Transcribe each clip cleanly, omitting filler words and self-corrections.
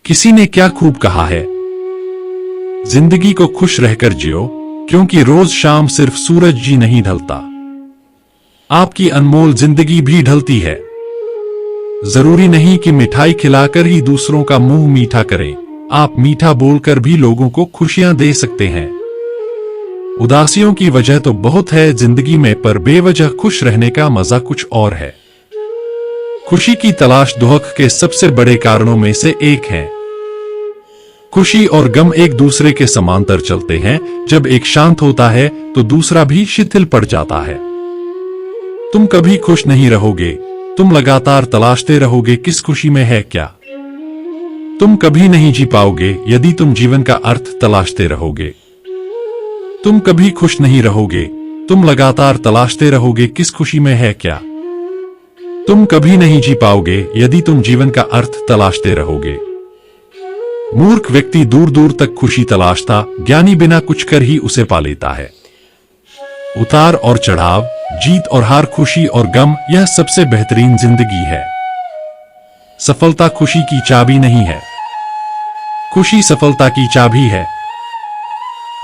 किसी ने क्या खूब कहा है, जिंदगी को खुश रहकर जियो, क्योंकि रोज शाम सिर्फ सूरज जी नहीं ढलता, आपकी अनमोल जिंदगी भी ढलती है। जरूरी नहीं कि मिठाई खिलाकर ही दूसरों का मुंह मीठा करें, आप मीठा बोलकर भी लोगों को खुशियां दे सकते हैं। उदासियों की वजह तो बहुत है जिंदगी में, पर बेवजह खुश रहने का मजा कुछ और है। खुशी की तलाश दुख के सबसे बड़े कारणों में से एक है। खुशी और गम एक दूसरे के समांतर चलते हैं, जब एक शांत होता है तो दूसरा भी शिथिल पड़ जाता है। तुम कभी खुश नहीं रहोगे, तुम लगातार तलाशते रहोगे किस खुशी में है क्या। तुम कभी नहीं जी पाओगे यदि तुम जीवन का अर्थ तलाशते रहोगे। तुम कभी खुश नहीं रहोगे, तुम लगातार तलाशते रहोगे किस खुशी में है क्या। तुम कभी नहीं जी पाओगे यदि तुम जीवन का अर्थ तलाशते रहोगे। मूर्ख व्यक्ति दूर दूर तक खुशी तलाशता, ज्ञानी बिना कुछ कर ही उसे पा लेता है। उतार और चढ़ाव, जीत और हार, खुशी और गम, यह सबसे बेहतरीन जिंदगी है। सफलता खुशी की चाबी नहीं है, खुशी सफलता की चाबी है।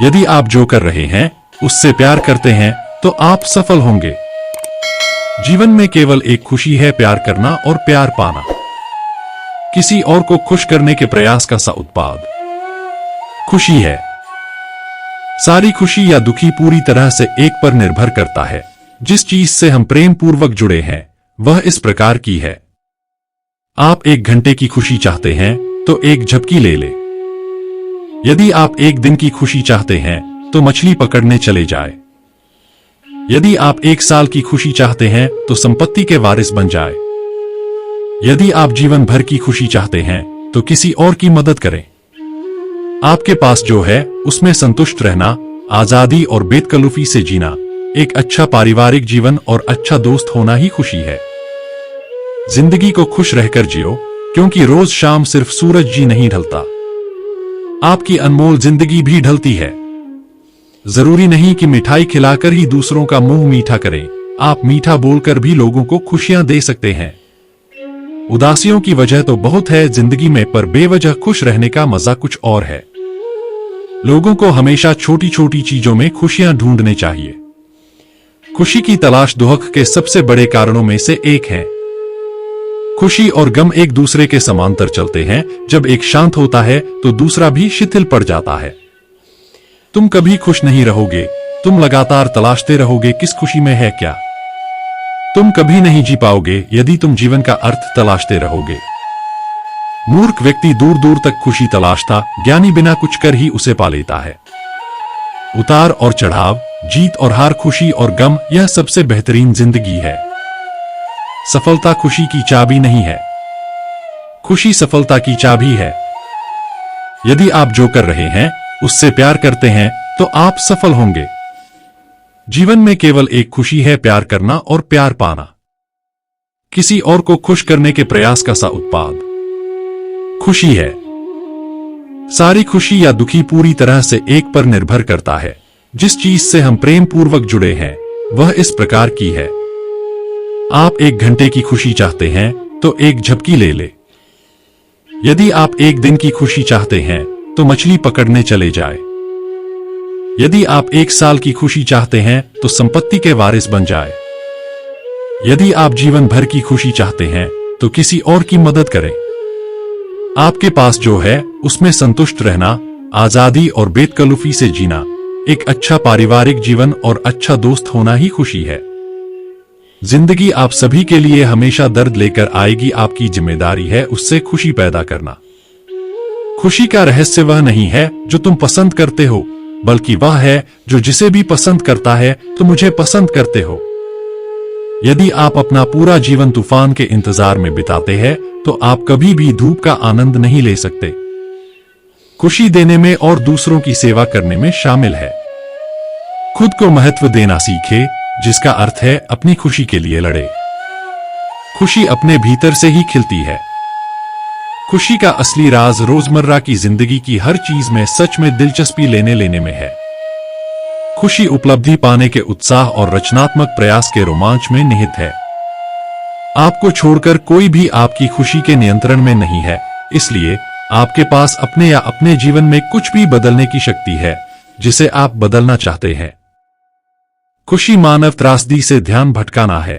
यदि आप जो कर रहे हैं उससे प्यार करते हैं तो आप सफल होंगे। जीवन में केवल एक खुशी है, प्यार करना और प्यार पाना। किसी और को खुश करने के प्रयास का सा उत्पाद खुशी है। सारी खुशी या दुखी पूरी तरह से एक पर निर्भर करता है। जिस चीज से हम प्रेम पूर्वक जुड़े हैं वह इस प्रकार की है। आप 1 घंटे की खुशी चाहते हैं तो एक झपकी ले ले। यदि आप 1 दिन की खुशी चाहते हैं तो मछली पकड़ने चले जाए। यदि आप 1 साल की खुशी चाहते हैं तो संपत्ति के वारिस बन जाए। यदि आप जीवन भर की खुशी चाहते हैं तो किसी और की मदद करें। आपके पास जो है उसमें संतुष्ट रहना, आजादी और बेतकल्लुफी से जीना, एक अच्छा पारिवारिक जीवन और अच्छा दोस्त होना ही खुशी है। जिंदगी को खुश रहकर जियो, क्योंकि रोज शाम सिर्फ सूरज जी नहीं ढलता, आपकी अनमोल जिंदगी भी ढलती है। जरूरी नहीं कि मिठाई खिलाकर ही दूसरों का मुंह मीठा करें, आप मीठा बोलकर भी लोगों को खुशियां दे सकते हैं। उदासियों की वजह तो बहुत है जिंदगी में, पर बेवजह खुश रहने का मजा कुछ और है। लोगों को हमेशा छोटी छोटी चीजों में खुशियां ढूंढने चाहिए। खुशी की तलाश दुख के सबसे बड़े कारणों में से एक है। खुशी और गम एक दूसरे के समांतर चलते हैं, जब एक शांत होता है तो दूसरा भी शिथिल पड़ जाता है। तुम कभी खुश नहीं रहोगे, तुम लगातार तलाशते रहोगे किस खुशी में है क्या। तुम कभी नहीं जी पाओगे यदि तुम जीवन का अर्थ तलाशते रहोगे। मूर्ख व्यक्ति दूर दूर तक खुशी तलाशता, ज्ञानी बिना कुछ कर ही उसे पा लेता है। उतार और चढ़ाव, जीत और हार, खुशी और गम, यह सबसे बेहतरीन जिंदगी है। सफलता खुशी की चाबी नहीं है, खुशी सफलता की चाबी है। यदि आप जो कर रहे हैं उससे प्यार करते हैं तो आप सफल होंगे। जीवन में केवल एक खुशी है, प्यार करना और प्यार पाना। किसी और को खुश करने के प्रयास का सा उत्पाद खुशी है। सारी खुशी या दुखी पूरी तरह से एक पर निर्भर करता है। जिस चीज से हम प्रेम पूर्वक जुड़े हैं वह इस प्रकार की है। आप 1 घंटे की खुशी चाहते हैं तो एक झपकी ले ले। यदि आप 1 दिन की खुशी चाहते हैं तो मछली पकड़ने चले जाए। यदि आप 1 साल की खुशी चाहते हैं तो संपत्ति के वारिस बन जाए। यदि आप जीवन भर की खुशी चाहते हैं तो किसी और की मदद करें। आपके पास जो है उसमें संतुष्ट रहना, आजादी और बेतकल्लुफी से जीना, एक अच्छा पारिवारिक जीवन और अच्छा दोस्त होना ही खुशी है। जिंदगी आप सभी के लिए हमेशा दर्द लेकर आएगी, आपकी जिम्मेदारी है उससे खुशी पैदा करना। खुशी का रहस्य वह नहीं है जो तुम पसंद करते हो, बल्कि वह है जो जिसे भी पसंद करता है तो मुझे पसंद करते हो। यदि आप अपना पूरा जीवन तूफान के इंतजार में बिताते हैं तो आप कभी भी धूप का आनंद नहीं ले सकते। खुशी देने में और दूसरों की सेवा करने में शामिल है। खुद को महत्व देना सीखे, जिसका अर्थ है अपनी खुशी के लिए लड़े। खुशी अपने भीतर से ही खिलती है। खुशी का असली राज रोजमर्रा की जिंदगी की हर चीज में सच में दिलचस्पी लेने में है। खुशी उपलब्धि पाने के उत्साह और रचनात्मक प्रयास के रोमांच में निहित है। आपको छोड़कर कोई भी आपकी खुशी के नियंत्रण में नहीं है, इसलिए आपके पास अपने या अपने जीवन में कुछ भी बदलने की शक्ति है जिसे आप बदलना चाहते हैं। खुशी मानव त्रासदी से ध्यान भटकाना है।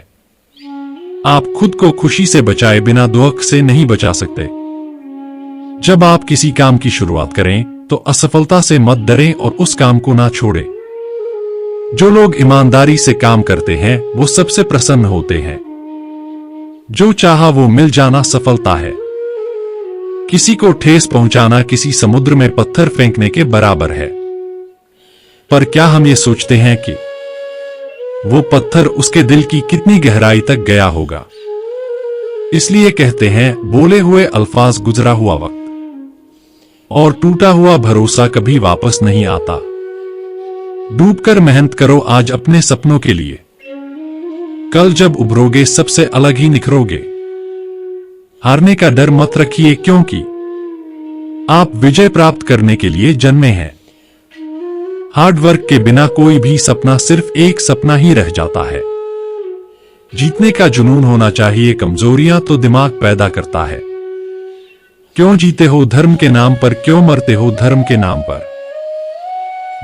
आप खुद को खुशी से बचाए बिना दुख से नहीं बचा सकते। जब आप किसी काम की शुरुआत करें तो असफलता से मत डरें और उस काम को ना छोड़ें। जो लोग ईमानदारी से काम करते हैं वो सबसे प्रसन्न होते हैं। जो चाहा वो मिल जाना सफलता है। किसी को ठेस पहुंचाना किसी समुद्र में पत्थर फेंकने के बराबर है। पर क्या हम ये सोचते हैं कि वो पत्थर उसके दिल की कितनी गहराई तक गया होगा? इसलिए कहते हैं, बोले हुए अल्फाज गुजरा हुआ वक्त और टूटा हुआ भरोसा कभी वापस नहीं आता। डूबकर मेहनत करो आज अपने सपनों के लिए। कल जब उभरोगे सबसे अलग ही निखरोगे। हारने का डर मत रखिए क्योंकि आप विजय प्राप्त करने के लिए जन्मे हैं। हार्ड वर्क के बिना कोई भी सपना सिर्फ एक सपना ही रह जाता है। जीतने का जुनून होना चाहिए। कमजोरियां तो दिमाग पैदा करता है। क्यों जीते हो धर्म के नाम पर, क्यों मरते हो धर्म के नाम पर?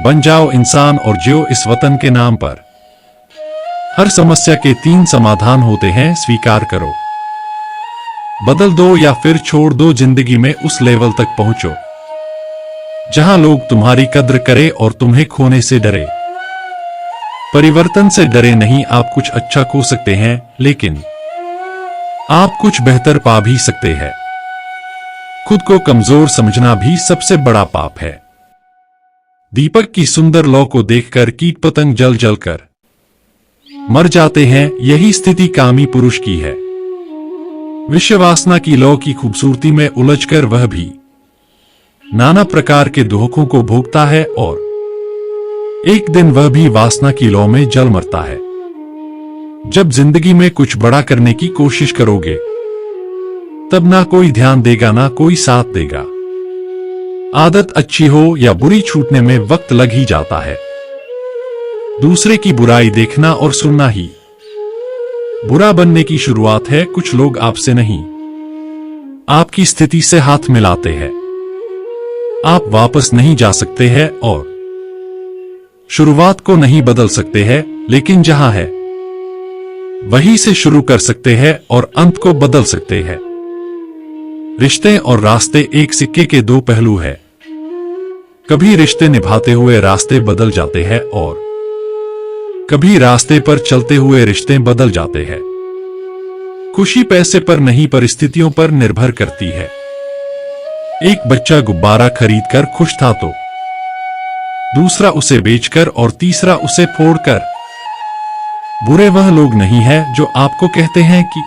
बन जाओ इंसान और जियो इस वतन के नाम पर। हर समस्या के 3 समाधान होते हैं, स्वीकार करो। बदल दो या फिर छोड़ दो। जिंदगी में उस लेवल तक पहुंचो जहां लोग तुम्हारी कद्र करें और तुम्हें खोने से डरे। परिवर्तन से डरे नहीं। आप कुछ अच्छा खो सकते हैं लेकिन आप कुछ बेहतर पा भी सकते हैं। खुद को कमजोर समझना भी सबसे बड़ा पाप है। दीपक की सुंदर लौ को देखकर कीट पतंग जल जल कर मर जाते हैं। यही स्थिति कामी पुरुष की है। विषवासना की लौ की खूबसूरती में उलझकर वह भी नाना प्रकार के दुखों को भोगता है और एक दिन वह भी वासना की लौ में जल मरता है। जब जिंदगी में कुछ बड़ा करने की कोशिश करोगे तब ना कोई ध्यान देगा ना कोई साथ देगा। आदत अच्छी हो या बुरी छूटने में वक्त लग ही जाता है। दूसरे की बुराई देखना और सुनना ही बुरा बनने की शुरुआत है। कुछ लोग आपसे नहीं आपकी स्थिति से हाथ मिलाते हैं। आप वापस नहीं जा सकते हैं और शुरुआत को नहीं बदल सकते हैं, लेकिन जहां है वहीं से शुरू कर सकते हैं और अंत को बदल सकते हैं। रिश्ते और रास्ते एक सिक्के के 2 पहलू है। कभी रिश्ते निभाते हुए रास्ते बदल जाते हैं और कभी रास्ते पर चलते हुए रिश्ते बदल जाते हैं। खुशी पैसे पर नहीं परिस्थितियों पर निर्भर करती है। एक बच्चा गुब्बारा खरीदकर खुश था तो दूसरा उसे बेचकर और तीसरा उसे फोड़कर। बुरे वह लोग नहीं हैं जो आपको कहते हैं कि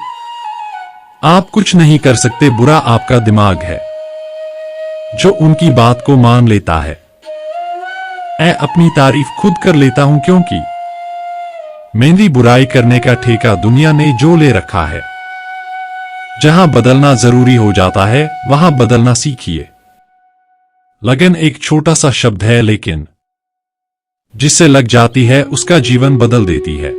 आप कुछ नहीं कर सकते। बुरा आपका दिमाग है जो उनकी बात को मान लेता है। मैं अपनी तारीफ खुद कर लेता हूं क्योंकि मेरी बुराई करने का ठेका दुनिया ने जो ले रखा है। जहां बदलना जरूरी हो जाता है वहां बदलना सीखिए। लगन एक छोटा सा शब्द है लेकिन जिससे लग जाती है उसका जीवन बदल देती है।